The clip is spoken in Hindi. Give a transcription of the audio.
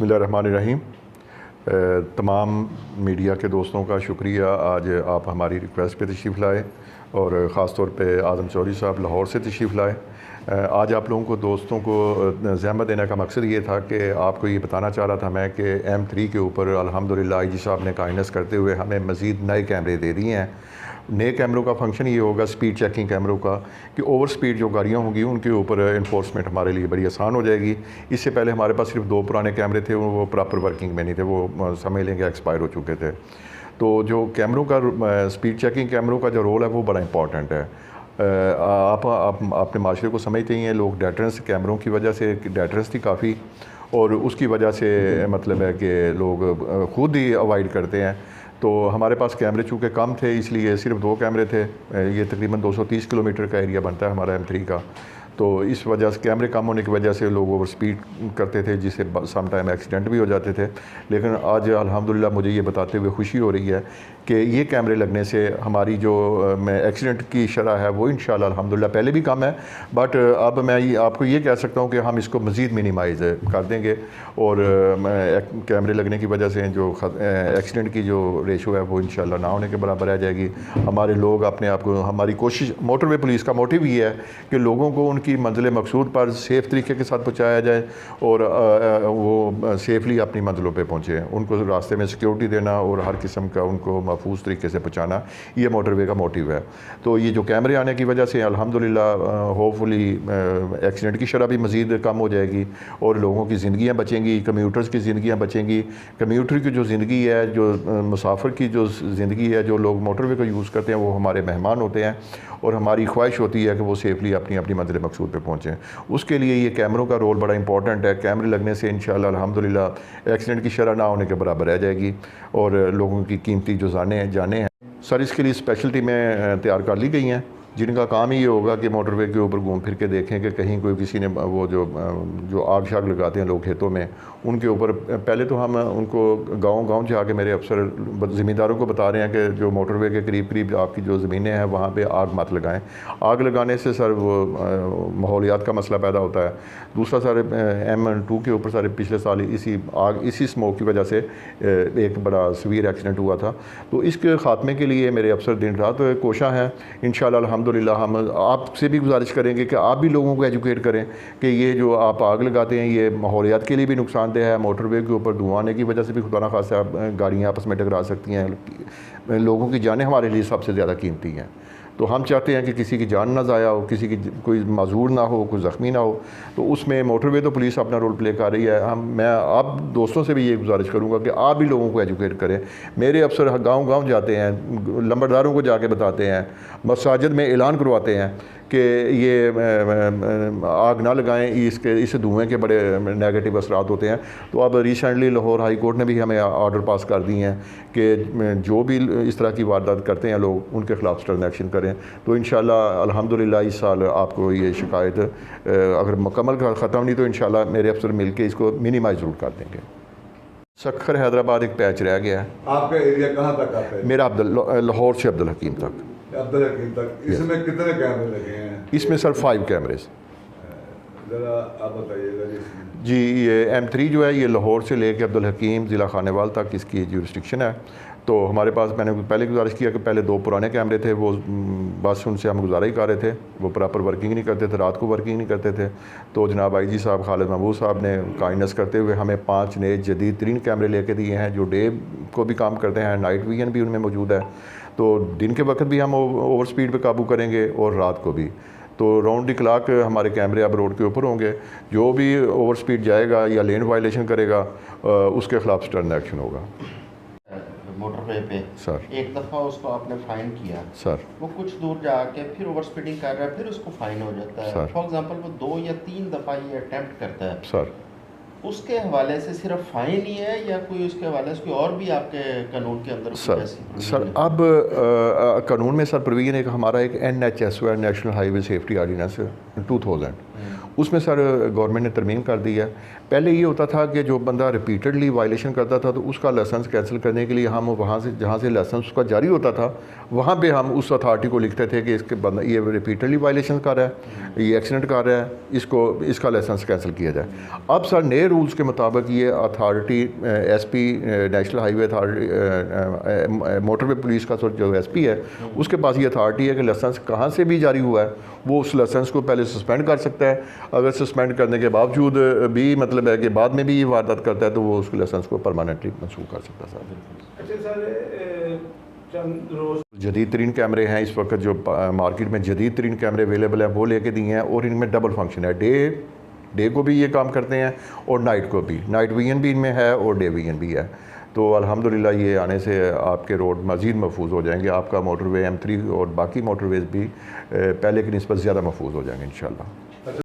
बिस्मिल्लाहिर्रहमानिर्रहीम। तमाम मीडिया के दोस्तों का शुक्रिया, आज आप हमारी रिक्वेस्ट पे तशरीफ़ लाए और ख़ास तौर पे आज़म चौधरी साहब लाहौर से तशरीफ़ लाए। आज आप लोगों को दोस्तों को ज़हमत देने का मकसद ये था कि आपको ये बताना चाह रहा था मैं कि M3 के ऊपर अल्हम्दुलिल्लाह आईजी साहब ने काइंडनेस करते हुए हमें मज़ीद नए कैमरे दे दिए हैं। नए कैमरों का फंक्शन ये होगा स्पीड चेकिंग कैमरों का कि ओवर स्पीड जो गाड़ियाँ होंगी उनके ऊपर इन्फोर्समेंट हमारे लिए बड़ी आसान हो जाएगी। इससे पहले हमारे पास सिर्फ 2 पुराने कैमरे थे, वो प्रॉपर वर्किंग में नहीं थे, वो समझ लेंगे एक्सपायर हो चुके थे। तो जो कैमरों का स्पीड चेकिंग कैमरों का जो रोल है वो बड़ा इंपॉर्टेंट है। आप अपने माशरे को समझते ही हैं, लोग डेटरेंस कैमरों की वजह से डेटरेंस थी काफ़ी और उसकी वजह से मतलब है कि लोग खुद ही अवॉइड करते हैं। तो हमारे पास कैमरे चूँकि कम थे इसलिए सिर्फ 2 कैमरे थे। ये तकरीबन 230 किलोमीटर का एरिया बनता है हमारा M3 का। तो इस वजह से कैमरे कम होने की वजह से लोग ओवर स्पीड करते थे, जिससे सम टाइम एक्सीडेंट भी हो जाते थे। लेकिन आज अल्हम्दुलिल्लाह मुझे ये बताते हुए खुशी हो रही है कि ये कैमरे लगने से हमारी जो एक्सीडेंट की शरह है वो इंशाल्लाह अल्हम्दुलिल्लाह पहले भी कम है, बट अब मैं आपको ये कह सकता हूँ कि हम इसको मज़ीद मिनिमाइज़ कर देंगे और कैमरे लगने की वजह से जो एक्सीडेंट की जो रेशो है वो इंशाल्लाह ना होने के बराबर आ जाएगी। हमारे लोग अपने आप को, हमारी कोशिश, मोटरवे पुलिस का मोटिव ये है कि लोगों को उनकी मंजिल मकसूद पर सेफ़ तरीके के साथ पहुँचाया जाए और वो सेफली अपनी मंजिलों पे पहुँचे। उनको रास्ते में सिक्योरिटी देना और हर किस्म का उनको महफूज तरीके से पहुँचाना, ये मोटरवे का मोटिव है। तो ये जो कैमरे आने की वजह से अल्हम्दुलिल्लाह होपफुली एक्सीडेंट की शरह भी मज़ीद कम हो जाएगी और लोगों की ज़िंदगियाँ बचेंगी, कम्यूटर्स की ज़िंदगियाँ बचेंगी। कम्यूटर की जो ज़िंदगी है, जो मुसाफिर की जो ज़िंदगी है, जो लोग मोटरवे को यूज़ करते हैं वो हमारे मेहमान होते हैं और हमारी ख्वाहिश होती है कि वो सेफली अपनी अपनी मंजिल मकसूद पे पहुँचें। उसके लिए ये कैमरों का रोल बड़ा इंपॉर्टेंट है। कैमरे लगने से इंशाल्लाह अल्हम्दुलिल्लाह एक्सीडेंट की शरह ना होने के बराबर रह जाएगी और लोगों की कीमती जो जाने हैं सर इसके लिए स्पेशल टीमें तैयार कर ली गई हैं, जिनका काम ही ये होगा कि मोटरवे के ऊपर घूम फिर के देखें कि कहीं कोई किसी ने वो जो आग शाग लगाते हैं लोग खेतों में, उनके ऊपर पहले तो हम उनको गांव जाके मेरे अफसर ज़मींदारों को बता रहे हैं कि जो मोटरवे के करीब करीब आपकी जो ज़मीनें हैं वहाँ पे आग मत लगाएं। आग लगाने से सर वो माहौलियात का मसला पैदा होता है। दूसरा सर M2 के ऊपर सर पिछले साल इसी स्मोक की वजह से एक बड़ा सीवियर एक्सीडेंट हुआ था। तो इसके ख़ात्मे के लिए मेरे अफसर दिन रात कोशां हैं। इंशाल्लाह अल्हम्दुलिल्लाह हम आपसे भी गुजारिश करेंगे कि आप भी लोगों को एजुकेट करें कि ये जो आप आग लगाते हैं ये माहौलियात के लिए भी नुकसानदेह है। मोटरवे के ऊपर धुआं आने की वजह से भी खुदा ना खासा गाड़ियाँ आपस में टकरा सकती हैं। लोगों की जानें हमारे लिए सबसे ज़्यादा कीमती हैं। तो हम चाहते हैं कि किसी की जान ना ज़ाया हो, किसी की कोई माजूर ना हो, कोई ज़ख्मी ना हो। तो उसमें मोटरवे तो पुलिस अपना रोल प्ले कर रही है। मैं आप दोस्तों से भी ये गुजारिश करूँगा कि आप भी लोगों को एजुकेट करें। मेरे अफसर गांव जाते हैं, लंबरदारों को जाके बताते हैं, मसाजिद में ऐलान करवाते हैं कि ये आग ना लगाएं, इस धुएँ के बड़े नेगेटिव असरात होते हैं। तो अब रिसेंटली लाहौर हाई कोर्ट ने भी हमें ऑर्डर पास कर दिए हैं कि जो भी इस तरह की वारदात करते हैं लोग, उनके ख़िलाफ़ स्टर्न एक्शन करें। तो इंशाल्लाह अल्हम्दुलिल्लाह इस साल आपको ये शिकायत अगर मुकम्मल ख़त्म नहीं तो इंशाल्लाह मेरे अफसर मिल के इसको मिनिमाइज़ ज़रूर कर देंगे। सखर हैदराबाद एक पैच रह गया है। आपका एरिया कहाँ तक आता है? मेरा लाहौर से अब्दुल हकीम तक। अब्दुल हकीम तक। इसमें कितने कैमरे लगे हैं? इसमें सर 5 कैमरेज। ज़रा आप बताइएगा जी। ये M3 जो है ये लाहौर से लेके अब्दुल हकीम ज़िला खानेवाल तक इसकी जुरिस्डिक्शन है। तो हमारे पास, मैंने पहले गुजारिश किया कि पहले 2 पुराने कैमरे थे, वो बस उनसे हम गुजारा ही कर रहे थे, वो प्रॉपर वर्किंग नहीं करते थे, रात को वर्किंग नहीं करते थे। तो जनाब IG साहब खालिद महबूब साहब ने काइंडनेस करते हुए हमें 5 नए जदीद तरीन कैमरे लेके दिए हैं जो डे को भी काम करते हैं, नाइट विजन भी उनमें मौजूद है। तो दिन के वक्त भी हम ओवर स्पीड पर काबू करेंगे और रात को भी। तो राउंड द क्लॉक हमारे कैमरे अब रोड के ऊपर होंगे। जो भी ओवर स्पीड जाएगा या लेन वायलेशन करेगा उसके ख़िलाफ़ स्टर्न एक्शन होगा। मोटरवे पे सर एक दफ़ा उसको आपने फ़ाइन किया सर, वो कुछ दूर जाके फिर ओवर स्पीडिंग कर रहा है, फिर उसको फ़ाइन हो जाता है। फॉर एग्जांपल वो 2 या 3 दफ़ा ये अटेम्प्ट करता है सर, उसके हवाले से सिर्फ फ़ाइन ही है या कोई उसके हवाले से कोई और भी आपके कानून के अंदर सर अब कानून में सर प्रोविजन एक हमारा एक NHS है, नेशनल हाईवे सेफ्टी ऑर्डिनेंस 2000, उसमें सर गवर्नमेंट ने तरमीम कर दी है। पहले ये होता था कि जो बंदा रिपीटेडली वायलेशन करता था तो उसका लाइसेंस कैंसिल करने के लिए हम वहाँ से जहाँ से लाइसेंस उसका जारी होता था वहाँ पे हम उस अथॉरिटी को लिखते थे कि इसके बंदा ये रिपीटेडली वायलेशन कर रहा है, ये एक्सीडेंट कर रहा है, इसका लाइसेंस कैंसिल किया जाए। अब सर नए रूल्स के मुताबिक ये authority SP national highway authority motorway police का जो SP है उसके पास ये अथॉरिटी है कि लाइसेंस कहाँ से भी जारी हुआ है वो उस लाइसेंस को पहले सस्पेंड कर सकता है। अगर सस्पेंड करने के बावजूद भी मतलब है कि बाद में भी ये वारदात करता है तो वो उसके लाइसेंस को परमानेंटली मनसूख कर सकता है सर। अच्छा सर, चंद रोज जदीद तरीन कैमरे हैं इस वक्त जो मार्केट में जदीद तरीन कैमरे अवेलेबल हैं वो लेके दिए हैं और इनमें डबल फंक्शन है, डे को भी ये काम करते हैं और नाइट को भी, नाइट विजन भी इनमें है और डे विजन भी है। तो अल्हम्दुलिल्लाह ये आने से आपके रोड मज़ीद महफूज हो जाएंगे, आपका मोटरवे M3 और बाकी मोटरवेज़ भी पहले की निस्बत ज़्यादा महफूज हो जाएंगे इंशाल्लाह।